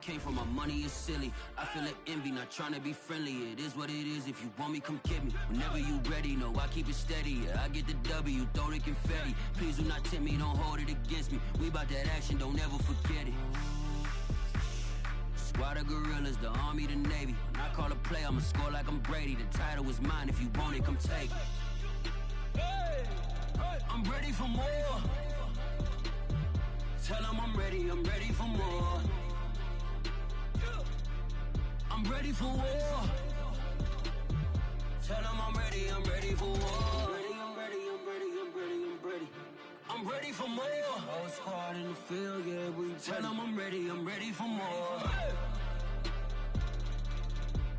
Came from my money is silly. I feel like envy, not trying to be friendly. It is what it is. If you want me, come get me. Whenever you ready, no, I keep it steady. Yeah, I get the W, throw the confetti. Please do not tempt me, don't hold it against me. We bout that action, don't ever forget it. Squad of gorillas, the army, the navy. When I call a play, I'ma score like I'm Brady. The title is mine. If you want it, come take it. I'm ready for more. Tell them I'm ready for more. I'm ready for war. Tell them I'm ready for war. I'm ready for more. Whole squad in the field, yeah, we tell them I'm ready for more.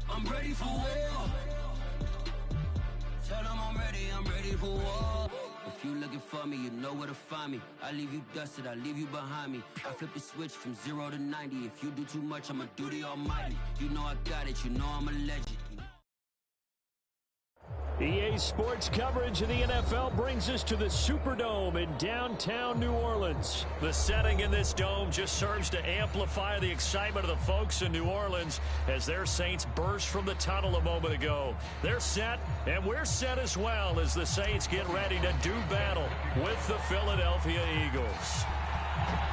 I'm ready for war. Tell them I'm ready for war. If you looking for me, you know where to find me. I leave you dusted, I leave you behind me. I flip the switch from 0 to 90. If you do too much, I'ma do the almighty. You know I got it, you know I'm a legend. EA Sports coverage of the NFL brings us to the Superdome in downtown New Orleans. The setting in this dome just serves to amplify the excitement of the folks in New Orleans as their Saints burst from the tunnel a moment ago. They're set, and we're set as well as the Saints get ready to do battle with the Philadelphia Eagles.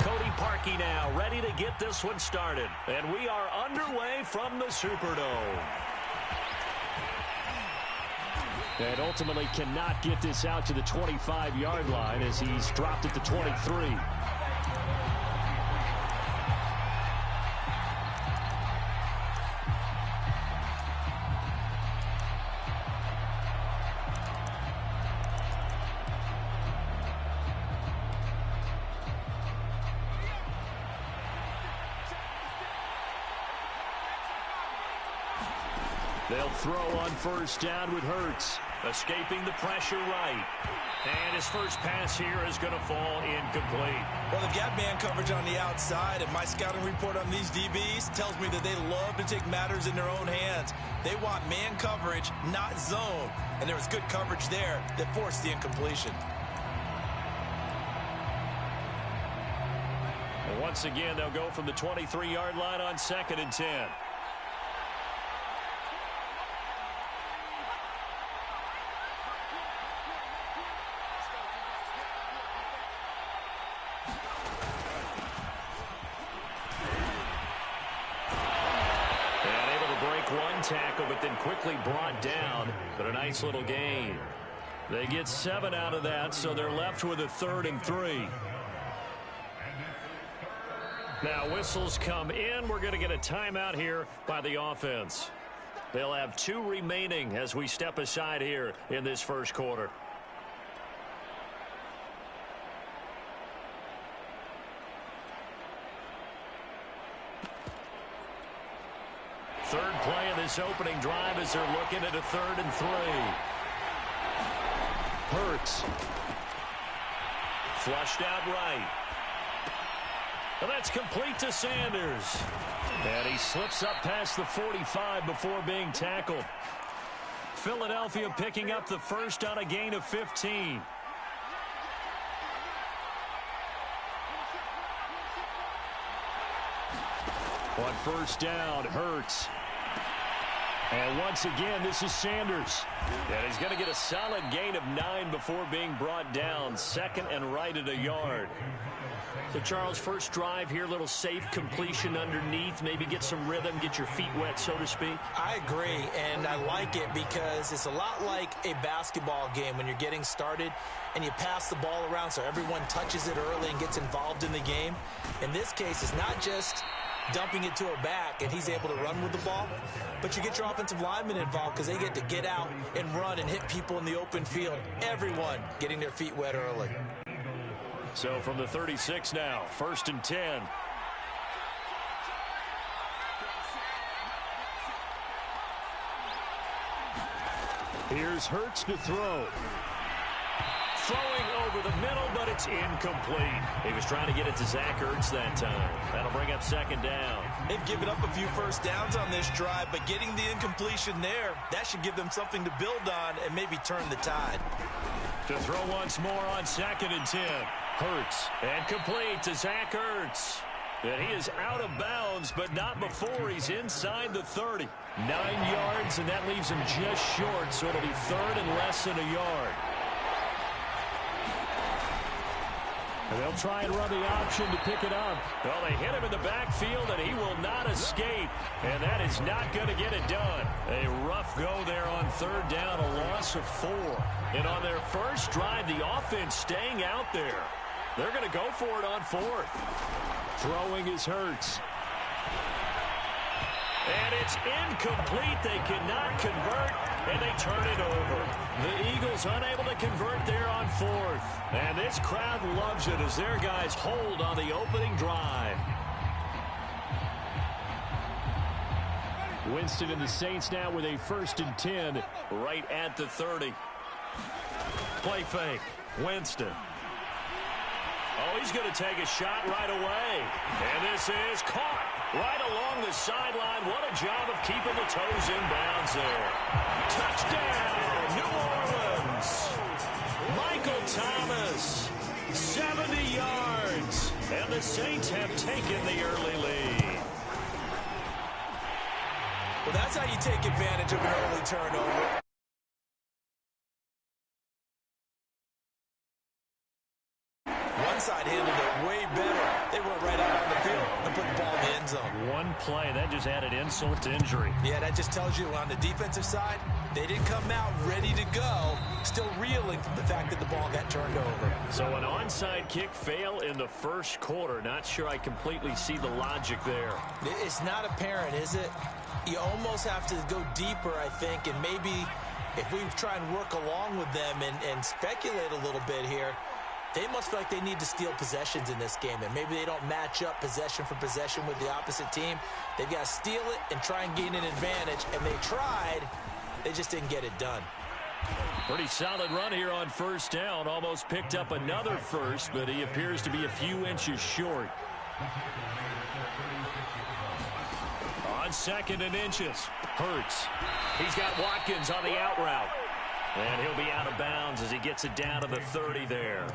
Cody Parkey now ready to get this one started, and we are underway from the Superdome. And ultimately cannot get this out to the 25-yard line as he's dropped at the 23. They'll throw on first down with Hurts. Escaping the pressure right. And his first pass here is going to fall incomplete. Well, they've got man coverage on the outside, and my scouting report on these DBs tells me that they love to take matters in their own hands. They want man coverage, not zone. And there was good coverage there that forced the incompletion. And once again, they'll go from the 23-yard line on 2nd and 10. Tackle, but then quickly brought down, but a nice little gain. They get 7 out of that, so they're left with a 3rd and 3. Now whistles come in. We're going to get a timeout here by the offense. They'll have 2 remaining as we step aside here in this first quarter. Third play of this opening drive as they're looking at a 3rd and 3. Hurts. Flushed out right. And that's complete to Sanders. And he slips up past the 45 before being tackled. Philadelphia picking up the first on a gain of 15. On first down, Hurts. And once again, this is Sanders. And he's going to get a solid gain of 9 before being brought down. 2nd and right at a yard. So, Charles, first drive here, little safe completion underneath. Maybe get some rhythm, get your feet wet, so to speak. I agree, and I like it because it's a lot like a basketball game when you're getting started and you pass the ball around so everyone touches it early and gets involved in the game. In this case, it's not just dumping it to a back and he's able to run with the ball, but you get your offensive linemen involved because they get to get out and run and hit people in the open field. Everyone getting their feet wet early. So from the 36 now, 1st and 10. Here's Hurts to throw. Throwing over the middle, but it's incomplete. He was trying to get it to Zach Ertz that time. That'll bring up 2nd down. They've given up a few first downs on this drive, but getting the incompletion there, that should give them something to build on and maybe turn the tide. To throw once more on 2nd and 10. Hurts, and complete to Zach Ertz. And he is out of bounds, but not before he's inside the 30. 9 yards, and that leaves him just short, so it'll be third and less than a yard. And they'll try and run the option to pick it up. Well, they hit him in the backfield, and he will not escape. And that is not going to get it done. A rough go there on third down, a loss of 4. And on their first drive, the offense staying out there. They're going to go for it on fourth. Throwing is Hurts. And it's incomplete. They cannot convert, and they turn it over. The Eagles unable to convert there on fourth. And this crowd loves it as their guys hold on the opening drive. Winston and the Saints now with a 1st and 10 right at the 30. Play fake. Winston. Oh, he's going to take a shot right away. And this is caught right along the sideline. What a job of keeping the toes in bounds there. Touchdown, New Orleans. Michael Thomas, 70 yards. And the Saints have taken the early lead. Well, that's how you take advantage of an early turnover. One side handled it way better. They went right out on the field and put the ball in the end zone. One play, that just added insult to injury. Yeah, that just tells you on the defensive side, they didn't come out ready to go, still reeling from the fact that the ball got turned over. So an onside kick fail in the first quarter. Not sure I completely see the logic there. It's not apparent, is it? You almost have to go deeper, I think, and maybe if we try and work along with them and speculate a little bit here, they must feel like they need to steal possessions in this game, and maybe they don't match up possession for possession with the opposite team. They've got to steal it and try and gain an advantage, and they tried. They just didn't get it done. Pretty solid run here on first down. Almost picked up another first, but he appears to be a few inches short. On 2nd and inches, Hurts. He's got Watkins on the out route. And he'll be out of bounds as he gets it down to the 30 there.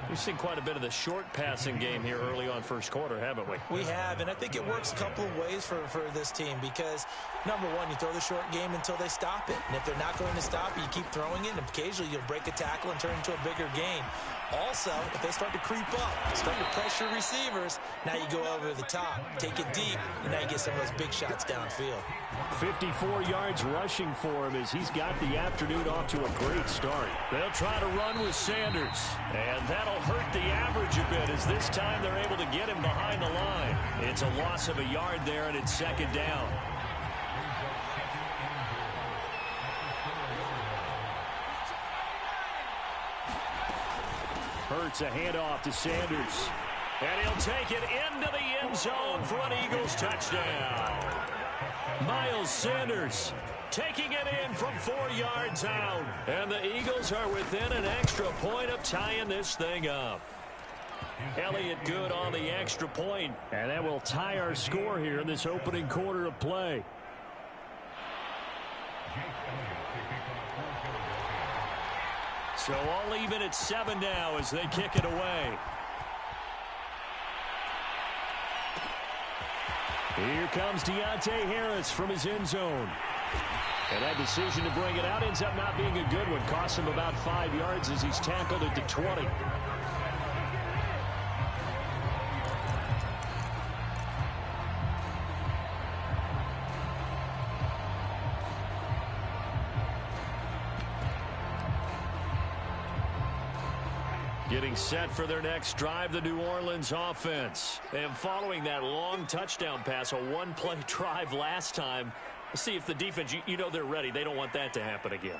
We've seen quite a bit of the short passing game here early on first quarter, haven't we? We have, and I think it works a couple of ways for this team because, number one, you throw the short game until they stop it. And if they're not going to stop it, you keep throwing it, and occasionally you'll break a tackle and turn into a bigger gain. Also, if they start to creep up, start to pressure receivers, now you go over the top, take it deep, and now you get some of those big shots downfield. 54 yards rushing for him as he's got the afternoon off to a great start. They'll try to run with Sanders, and that'll hurt the average a bit as this time they're able to get him behind the line. It's a loss of a yard there, and it's 2nd down. Hurts a handoff to Sanders. And he'll take it into the end zone for an Eagles touchdown. Miles Sanders taking it in from 4 yards out. And the Eagles are within an extra point of tying this thing up. Elliott good on the extra point. And that will tie our score here in this opening quarter of play. So all even at 7 now as they kick it away. Here comes Deontay Harris from his end zone. And that decision to bring it out ends up not being a good one. Costs him about 5 yards as he's tackled at the 20. Getting set for their next drive, the New Orleans offense. And following that long touchdown pass, a one-play drive last time, let's see if the defense, you know they're ready. They don't want that to happen again.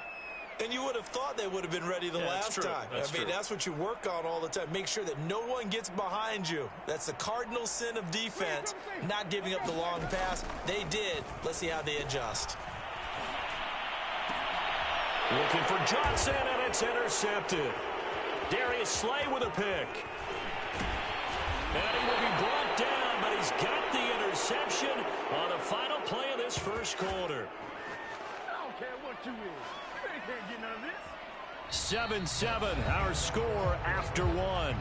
And you would have thought they would have been ready the last time. I mean, that's what you work on all the time. Make sure that no one gets behind you. That's the cardinal sin of defense, not giving up the long pass. They did. Let's see how they adjust. Looking for Johnson, and it's intercepted. Darius Slay with a pick. And he will be brought down, but he's got the interception on the final play of this first quarter. I don't care what you is. You can't get none of this. 7-7, our score after one.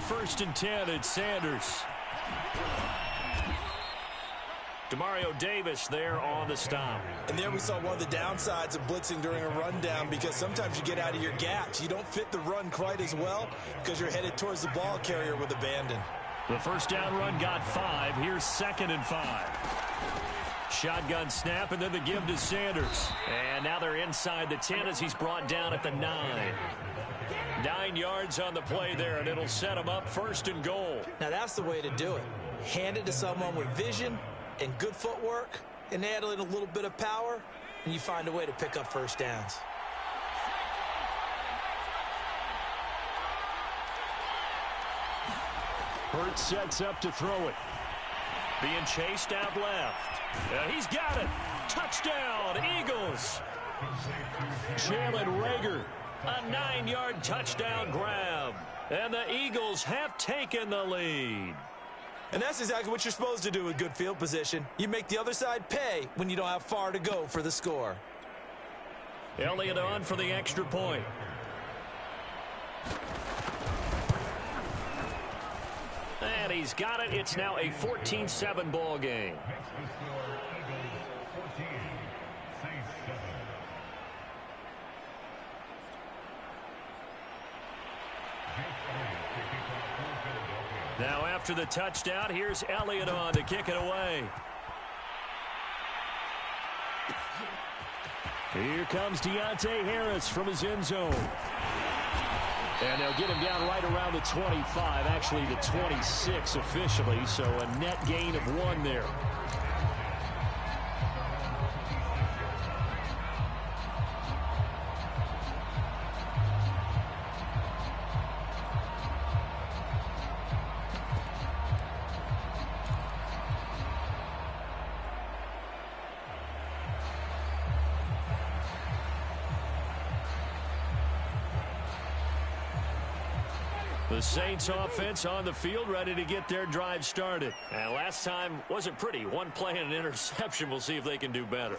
first and 10. It's Sanders. Demario Davis there on the stop. And there we saw one of the downsides of blitzing during a rundown, because sometimes you get out of your gaps. You don't fit the run quite as well because you're headed towards the ball carrier with abandon. The first down run got 5. Here's 2nd and 5. Shotgun snap, and then the give to Sanders. And now they're inside the 10 as he's brought down at the 9. 9 yards on the play there, and it'll set him up 1st and goal. Now that's the way to do it. Hand it to someone with vision and good footwork, and add in a little bit of power, and you find a way to pick up first downs. Hurts sets up to throw it. Being chased out left. He's got it. Touchdown, Eagles. Jalen Reagor, a 9-yard touchdown grab. And the Eagles have taken the lead. And that's exactly what you're supposed to do with good field position. You make the other side pay when you don't have far to go for the score. Elliott on for the extra point. And he's got it. It's now a 14-7 ball game. Now after the touchdown, here's Elliott on to kick it away. Here comes Deontay Harris from his end zone. And they'll get him down right around the 25, actually the 26 officially, so a net gain of 1 there. The Saints offense on the field, ready to get their drive started. And last time wasn't pretty. 1 play and an interception. We'll see if they can do better.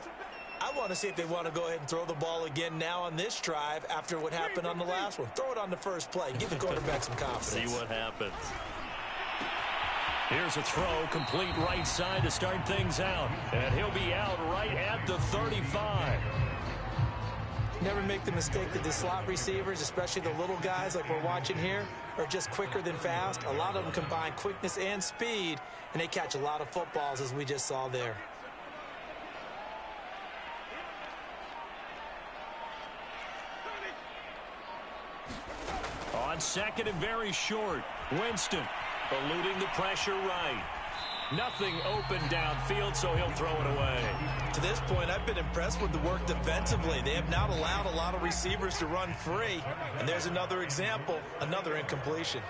I want to see if they want to go ahead and throw the ball again now on this drive after what happened on the last one. Throw it on the first play. Give the quarterback some confidence. See what happens. Here's a throw, complete right side to start things out. And he'll be out right at the 35. Never make the mistake that the slot receivers, especially the little guys like we're watching here, are just quicker than fast. A lot of them combine quickness and speed, and they catch a lot of footballs, as we just saw there. On 2nd and very short, Winston eluding the pressure right. Nothing open downfield, so he'll throw it away. To this point, I've been impressed with the work defensively. They have not allowed a lot of receivers to run free. And there's another example, another incompletion.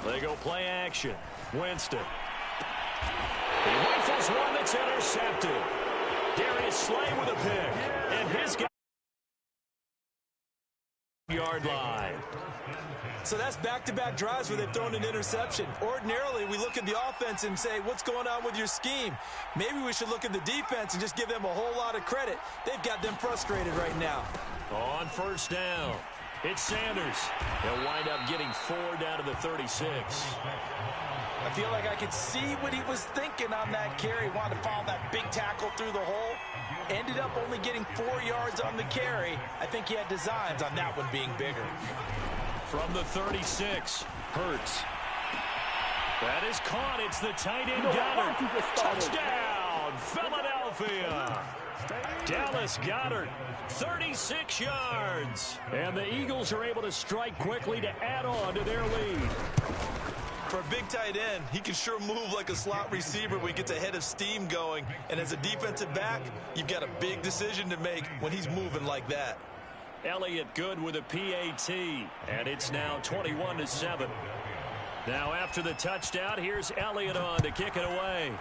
They go play action. Winston. He rifles one that's intercepted. Darius Slay with a pick. And his yard line. So that's back-to-back drives where they've thrown an interception. Ordinarily, we look at the offense and say, what's going on with your scheme? Maybe we should look at the defense and just give them a whole lot of credit. They've got them frustrated right now. On first down, it's Sanders. He'll wind up getting 4 down to the 36. I feel like I could see what he was thinking on that carry. He wanted to follow that big tackle through the hole. Ended up only getting 4 yards on the carry. I think he had designs on that one being bigger. From the 36, Hurts. That is caught. It's the tight end Goddard. Touchdown, Philadelphia. Dallas Goddard, 36 yards. And the Eagles are able to strike quickly to add on to their lead. For a big tight end, he can sure move like a slot receiver when he gets a head of steam going. And as a defensive back, you've got a big decision to make when he's moving like that. Elliott good with a PAT, and it's now 21-7. Now after the touchdown, here's Elliott on to kick it away.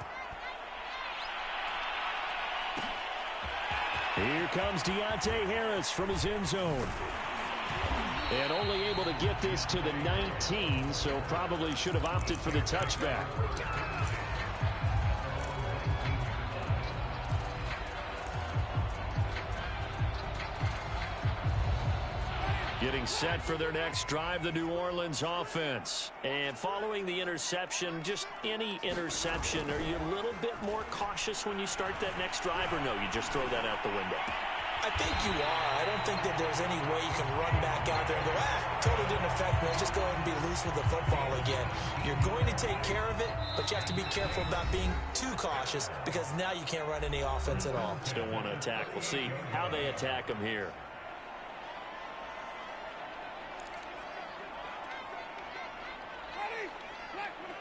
Here comes Deontay Harris from his end zone. And only able to get this to the 19, so probably should have opted for the touchback. Getting set for their next drive, the New Orleans offense. And following the interception, just any interception, are you a little bit more cautious when you start that next drive, or no, you just throw that out the window? I think you are. I don't think that there's any way you can run back out there and go, totally didn't affect me. Let's just go ahead and be loose with the football again. You're going to take care of it, but you have to be careful about being too cautious because now you can't run any offense at all. Still want to attack. We'll see how they attack them here.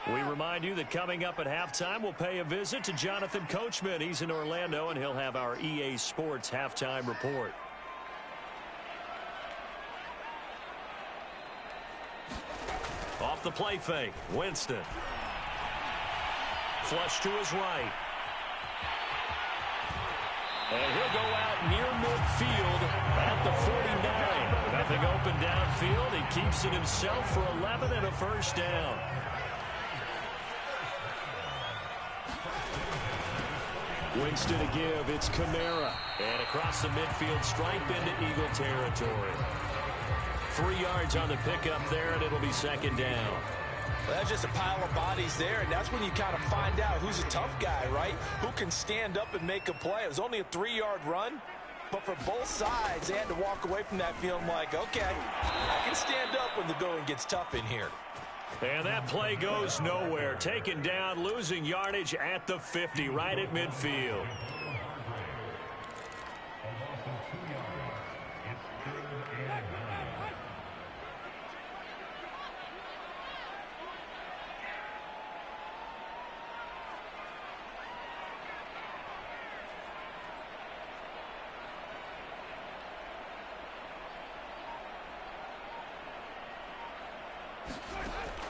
We remind you that coming up at halftime, we'll pay a visit to Jonathan Coachman. He's in Orlando, and he'll have our EA Sports halftime report. Off the play fake, Winston. Flush to his right. And he'll go out near midfield at the 49. Nothing open downfield. He keeps it himself for 11 and a first down. Winston to give. It's Kamara. And across the midfield stripe into Eagle territory. 3 yards on the pickup there, and it'll be second down. Well, that's just a pile of bodies there, and that's when you kind of find out who's a tough guy, right? Who can stand up and make a play. It was only a 3-yard run, but for both sides, they had to walk away from that feeling like, okay, I can stand up when the going gets tough in here. And that play goes nowhere. Taken down, losing yardage at the 50, right at midfield.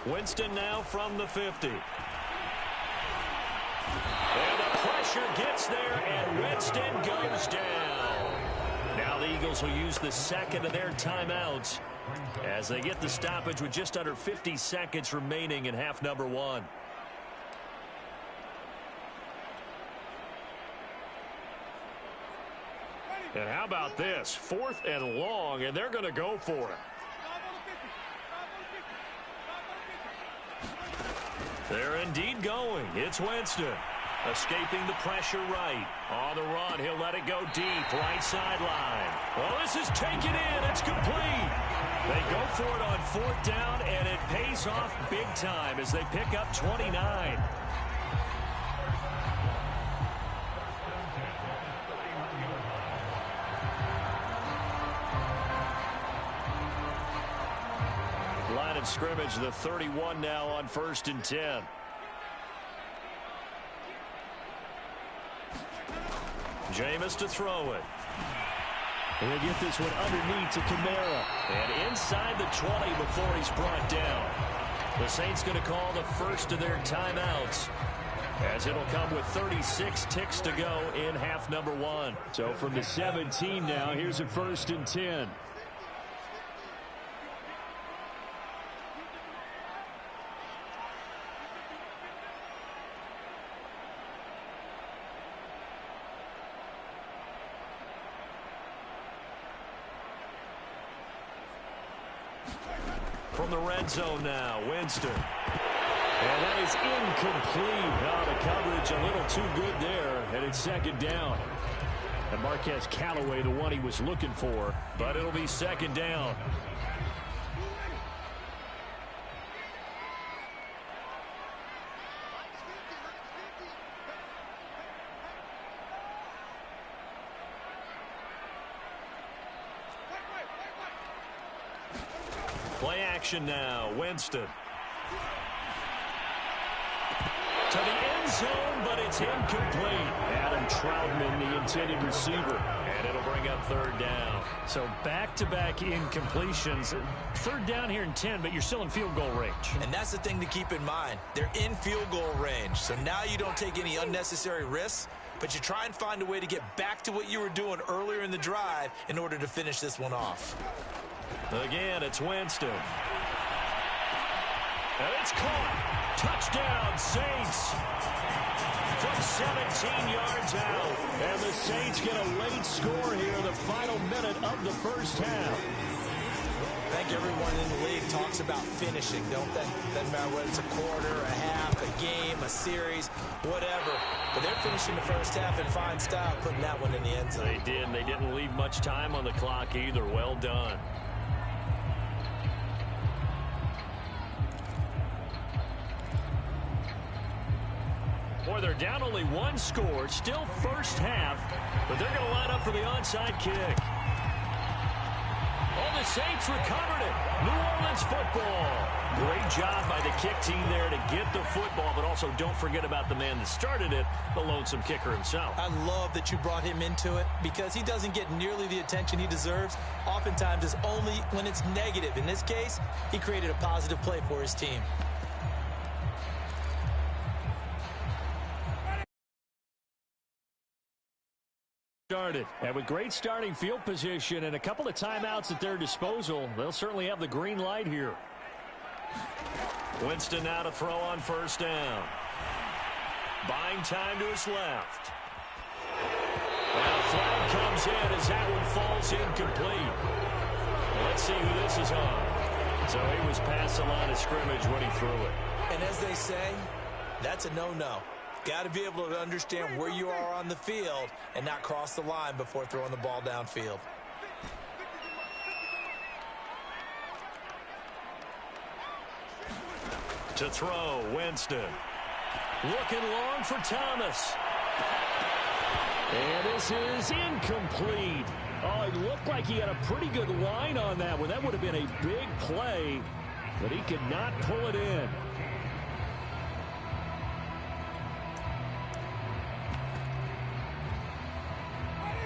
Winston now from the 50. And the pressure gets there, and Winston goes down. Now the Eagles will use the second of their timeouts as they get the stoppage with just under 50 seconds remaining in half number 1. And how about this? 4th and long, and they're going to go for it. They're indeed going. It's Winston. Escaping the pressure right. On the run, he'll let it go deep. Right sideline. Well, this is taken in. It's complete. They go for it on 4th down, and it pays off big time as they pick up 29. Line of scrimmage, the 31 now on 1st and 10. Jameis to throw it. He'll get this one underneath to Kamara. And inside the 20 before he's brought down. The Saints going to call the first of their timeouts, as it'll come with 36 ticks to go in half number 1. So from the 17 now, here's a 1st and 10. From the red zone now, Winston. And that is incomplete. Now the coverage a little too good there, and it's second down. And Marquez Callaway, the one he was looking for, but it'll be second down. Play action now, Winston. To the end zone, but it's incomplete. Adam Troutman, the intended receiver. And it'll bring up 3rd down. So back-to-back incompletions. 3rd down here in 10, but you're still in field goal range. And that's the thing to keep in mind. They're in field goal range. So now you don't take any unnecessary risks, but you try and find a way to get back to what you were doing earlier in the drive in order to finish this one off. Again, it's Winston. And it's caught. Touchdown, Saints. From 17 yards out. And the Saints get a late score here in the final minute of the first half. I think everyone in the league talks about finishing, don't they? Doesn't matter whether it's a quarter, a half, a game, a series, whatever. But they're finishing the first half in fine style, putting that one in the end zone. They did, and they didn't leave much time on the clock either. Well done. Boy, they're down only one score, still first half, but they're going to line up for the onside kick. Oh, the Saints recovered it. New Orleans football. Great job by the kick team there to get the football, but also don't forget about the man that started it, the lonesome kicker himself. I love that you brought him into it because he doesn't get nearly the attention he deserves. Oftentimes it's only when it's negative. In this case, he created a positive play for his team. Started. And with great starting field position and a couple of timeouts at their disposal, they'll certainly have the green light here. Winston now to throw on first down. Buying time to his left. And a flag comes in as that one falls incomplete. Let's see who this is on. So he was past the line of scrimmage when he threw it. And as they say, that's a no-no. Got to be able to understand where you are on the field and not cross the line before throwing the ball downfield. To throw, Winston. Looking long for Thomas. And this is incomplete. Oh, it looked like he had a pretty good line on that one. That would have been a big play, but he could not pull it in.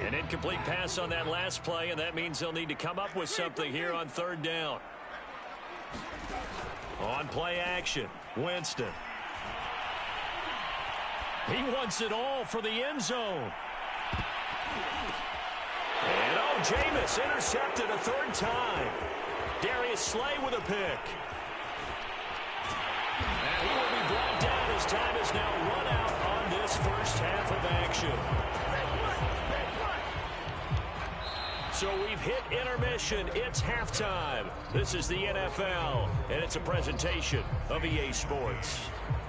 An incomplete pass on that last play, and that means they'll need to come up with something here on third down. On play action, Winston. He wants it all for the end zone. And oh, Jameis intercepted a third time. Darius Slay with a pick. And he will be brought down as time is now run out on this first half of action. So we've hit intermission. It's halftime. This is the NFL, and it's a presentation of EA Sports.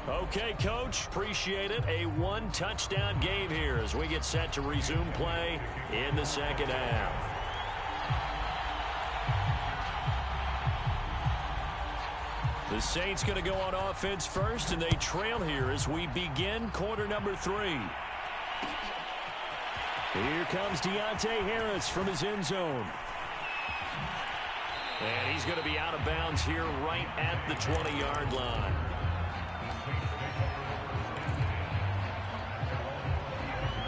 Okay, Coach, appreciate it. A one-touchdown game here as we get set to resume play in the second half. The Saints going to go on offense first, and they trail here as we begin quarter number 3. Here comes Deontay Harris from his end zone. And he's going to be out of bounds here right at the 20-yard line.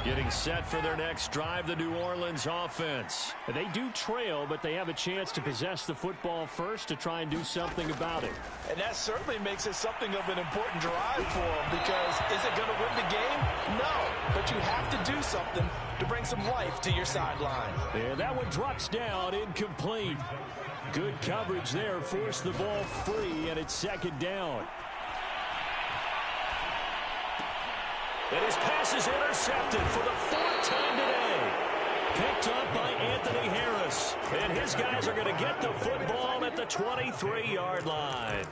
Getting set for their next drive, the New Orleans offense. And they do trail, but they have a chance to possess the football first to try and do something about it. And that certainly makes it something of an important drive for them because is it going to win the game? No, but you have to do something to bring some life to your sideline. And that one drops down, incomplete. Good coverage there, forced the ball free, and it's second down. And his pass is intercepted for the 4th time today. Picked up by Anthony Harris. And his guys are going to get the football at the 23-yard line.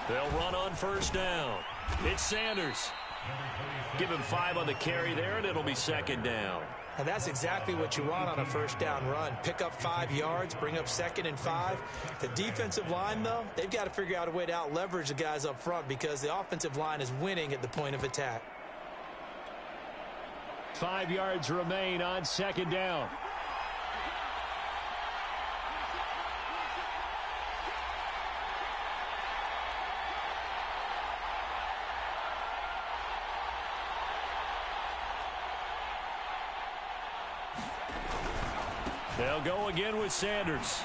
They'll run on first down. It's Sanders. Give him 5 on the carry there, and it'll be second down. And that's exactly what you want on a first down run. Pick up 5 yards, bring up 2nd and 5. The defensive line, though, they've got to figure out a way to out-leverage the guys up front because the offensive line is winning at the point of attack. 5 yards remain on second down. They'll go again with Sanders.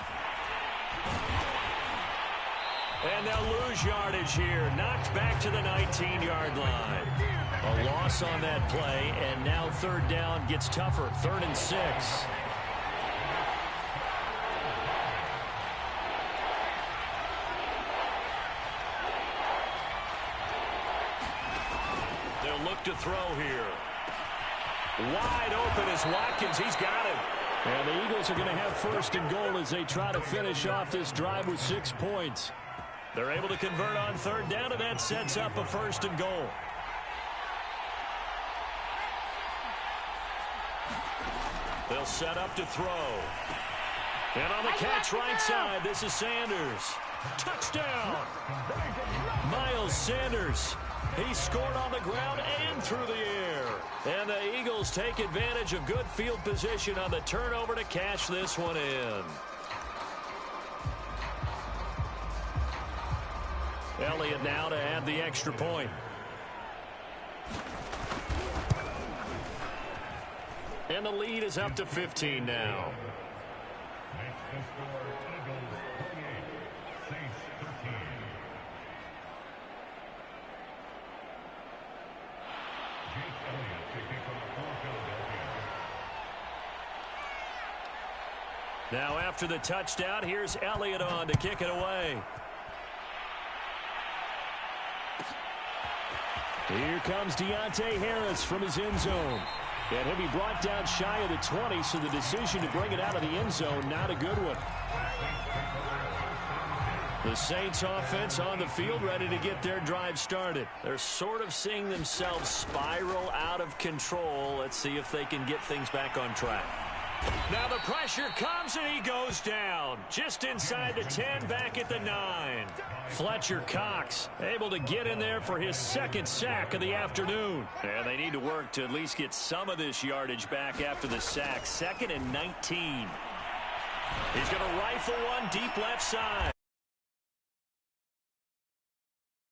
And they'll lose yardage here. Knocked back to the 19-yard line. A loss on that play, and now third down gets tougher. 3rd and 6. They'll look to throw here. Wide open is Watkins. He's got it. And the Eagles are going to have 1st and goal as they try to finish off this drive with 6 points. They're able to convert on 3rd down, and that sets up a 1st and goal. They'll set up to throw. And on the catch right side, this is Sanders. Touchdown! Miles Sanders. He scored on the ground and through the air. And the Eagles take advantage of good field position on the turnover to cash this one in. Elliott now to add the extra point. And the lead is up to 15 now. Now after the touchdown, here's Elliott on to kick it away. Here comes Deontay Harris from his end zone. And he'll be brought down shy of the 20, so the decision to bring it out of the end zone, not a good one. The Saints offense on the field ready to get their drive started. They're sort of seeing themselves spiral out of control. Let's see if they can get things back on track. Now the pressure comes and he goes down. Just inside the 10, back at the 9. Fletcher Cox able to get in there for his 2nd sack of the afternoon. And they need to work to at least get some of this yardage back after the sack. 2nd and 19. He's going to rifle one deep left side.